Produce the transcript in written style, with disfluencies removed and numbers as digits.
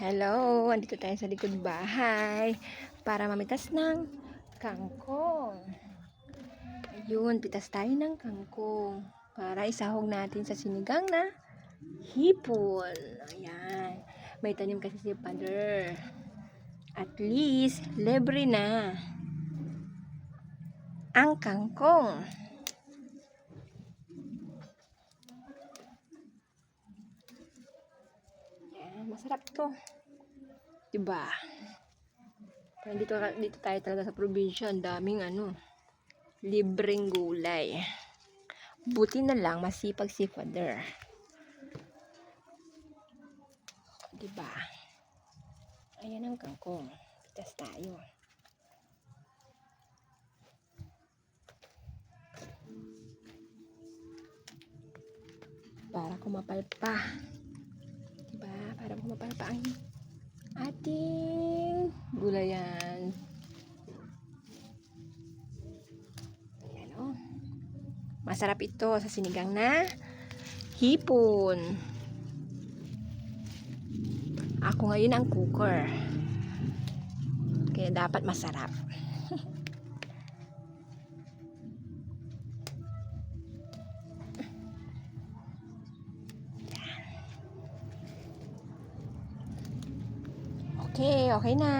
Hello! Andito tayo sa likod bahay para mamitas ng kangkong. Ayun, pitas tayo ng kangkong para isahog natin sa sinigang na hipon. Ayan. May tanim kasi si Father. At least, libre na ang kangkong. Ayan, masarap to. Diba? Pero dito tayo talaga sa probinsya. Ang daming libreng gulay. Buti na lang masipag si Father. Diba? Ayan ang kangkong. Pitas tayo. Para kumapal pa. Diba? Para kumapal pa ang ating gulayan. Ayan o. Masarap ito sa sinigang na hipon. Ako ngayon ang cooker. Kaya dapat masarap. Okay na.